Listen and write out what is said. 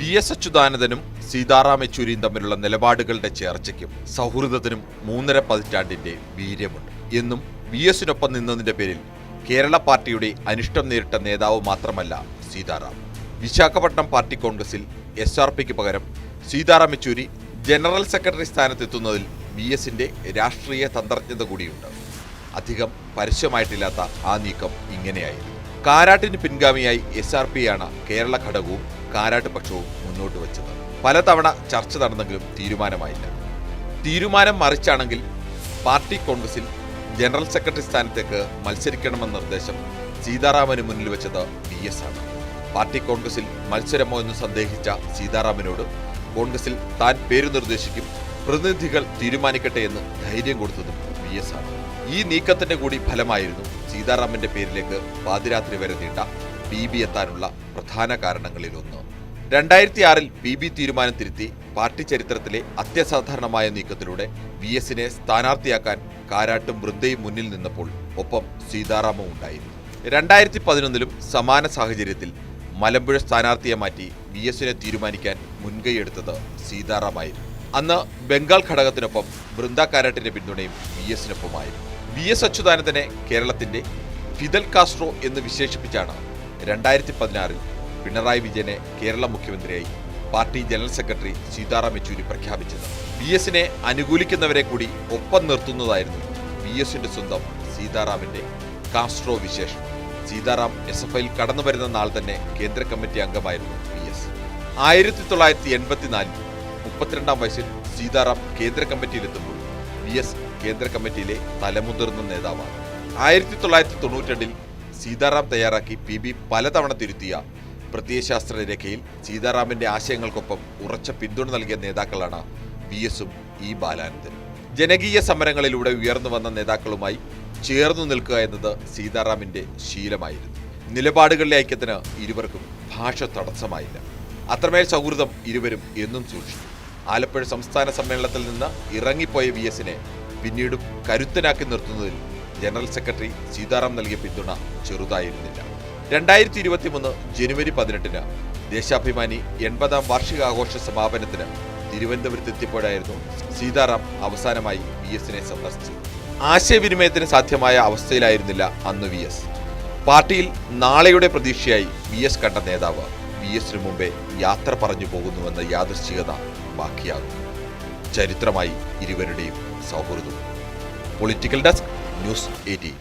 VS അച്യുതാനന്ദനും Sitaram യെച്ചൂരിയും തമ്മിലുള്ള നിലപാടുകളുടെ ചേർച്ചയ്ക്കും സൗഹൃദത്തിനും 3.5 പതിറ്റാണ്ടിന്റെ വീര്യമുണ്ട്. എന്നും VSനൊപ്പം നിന്നതിന്റെ പേരിൽ കേരള പാർട്ടിയുടെ അനിഷ്ടം നേരിട്ട നേതാവ് മാത്രമല്ല സീതാറാം. വിശാഖപട്ടണം പാർട്ടി കോൺഗ്രസിൽ SRPക്ക് പകരം സീതാറാം യെച്ചൂരി ജനറൽ സെക്രട്ടറി സ്ഥാനത്തെത്തുന്നതിൽ VSന്റെ രാഷ്ട്രീയ തന്ത്രജ്ഞത കൂടിയുണ്ട്. അധികം പരസ്യമായിട്ടില്ലാത്ത ആ നീക്കം ഇങ്ങനെയായിരുന്നു. കാരാട്ടിന് പിൻഗാമിയായി SRPയാണ് കേരള ഘടകവും കാരാട്ട് പക്ഷവും മുന്നോട്ട് വെച്ചത്. പലതവണ ചർച്ച നടന്നെങ്കിലും തീരുമാനമായില്ല. തീരുമാനം മറിച്ചാണെങ്കിൽ പാർട്ടി കോൺഗ്രസിൽ ജനറൽ സെക്രട്ടറി സ്ഥാനത്തേക്ക് മത്സരിക്കണമെന്ന നിർദ്ദേശം സീതാറാമിന് മുന്നിൽ വെച്ചത് VS ആണ്. പാർട്ടി കോൺഗ്രസിൽ മത്സരമോ എന്ന് സന്ദേഹിച്ച സീതാറാമിനോട് കോൺഗ്രസിൽ താൻ പേര് നിർദ്ദേശിക്കും, പ്രതിനിധികൾ തീരുമാനിക്കട്ടെ എന്ന് ധൈര്യം കൊടുത്തതും VS ആണ്. ഈ നീക്കത്തിന്റെ കൂടി ഫലമായിരുന്നു സീതാറാമിന്റെ പേരിലേക്ക് പാതിരാത്രി വരെ നീണ്ട PB എത്താനുള്ള പ്രധാന കാരണങ്ങളിലൊന്ന്. 2006 PB തീരുമാനം തിരുത്തി പാർട്ടി ചരിത്രത്തിലെ അത്യസാധാരണമായ നീക്കത്തിലൂടെ VSനെ സ്ഥാനാർത്ഥിയാക്കാൻ കാരാട്ടും വൃന്ദയും മുന്നിൽ നിന്നപ്പോൾ ഒപ്പം സീതാറാമും ഉണ്ടായിരുന്നു. 2011 സമാന സാഹചര്യത്തിൽ മലമ്പുഴ സ്ഥാനാർത്ഥിയെ മാറ്റി VSനെ തീരുമാനിക്കാൻ മുൻകൈയെടുത്തത് സീതാറാമായിരുന്നു. അന്ന് ബംഗാൾ ഘടകത്തിനൊപ്പം വൃന്ദ കാരാട്ടിന്റെ പിന്തുണയും VSനൊപ്പമായിരുന്നു. VS അച്യുതാനന്ദനെ കേരളത്തിന്റെ ഫിദൽ കാസ്ട്രോ എന്ന് വിശേഷിപ്പിച്ചാണ് 2016 പിണറായി വിജയനെ കേരള മുഖ്യമന്ത്രിയായി party general secretary Sitaram Yechury പ്രഖ്യാപിച്ചത്. VSനെ അനുകൂലിക്കുന്നവരെ കൂടി ഒപ്പം നിർത്തുന്നതായിരുന്നു VSന്റെ സ്വന്തം സീതാറാമിന്റെ കാസ്ട്രോ വിശേഷം. സീതാറാം SFIയിൽ കടന്നു വരുന്ന നാൾ തന്നെ കേന്ദ്ര കമ്മിറ്റി അംഗമായിരുന്നു VS. 1984 32-ാം വയസ്സിൽ സീതാറാം കേന്ദ്ര കമ്മിറ്റിയിലെത്തുമ്പോൾ VS കേന്ദ്ര കമ്മിറ്റിയിലെ തലമുതിർന്ന നേതാവാണ്. 1992 സീതാറാം തയ്യാറാക്കി PB പലതവണ തിരുത്തിയ പ്രത്യയശാസ്ത്ര രേഖയിൽ സീതാറാമിന്റെ ആശയങ്ങൾക്കൊപ്പം ഉറച്ച പിന്തുണ നൽകിയ നേതാക്കളാണ് VSഉം ബാലാനന്ദനും. ജനകീയ സമരങ്ങളിലൂടെ ഉയർന്നു വന്ന നേതാക്കളുമായി ചേർന്നു നിൽക്കുക എന്നത് സീതാറാമിന്റെ ശീലമായിരുന്നു. നിലപാടുകളിലെ ഐക്യത്തിന് ഇരുവർക്കും ഭാഷ തടസ്സമായില്ല. അത്രമേൽ സൗഹൃദം ഇരുവരും എന്നും സൂക്ഷിച്ചു. ആലപ്പുഴ സംസ്ഥാന സമ്മേളനത്തിൽ നിന്ന് ഇറങ്ങിപ്പോയ VSനെ പിന്നീടും കരുത്തനാക്കി നിർത്തുന്നതിൽ ജനറൽ സെക്രട്ടറി സീതാറാം നൽകിയ പിന്തുണ ചെറുതായിരുന്നില്ല. 2023 ജനുവരി 18 ദേശാഭിമാനി 80-ാം വാർഷികാഘോഷ സമാപനത്തിന് തിരുവനന്തപുരത്തെത്തിയപ്പോഴായിരുന്നു സീതാറാം അവസാനമായി VSനെ സന്ദർശിച്ചത്. ആശയവിനിമയത്തിന് സാധ്യമായ അവസ്ഥയിലായിരുന്നില്ല അന്ന് VS. പാർട്ടിയിൽ നാളെയുടെ പ്രതീക്ഷയായി VS കണ്ട നേതാവ് VSനു മുമ്പേ യാത്ര പറഞ്ഞു പോകുന്നുവെന്ന യാദൃശ്ചികത ബാക്കിയാകും. ചരിത്രമായി ഇരുവരുടെയും സൗഹൃദം. Political desk, news 18.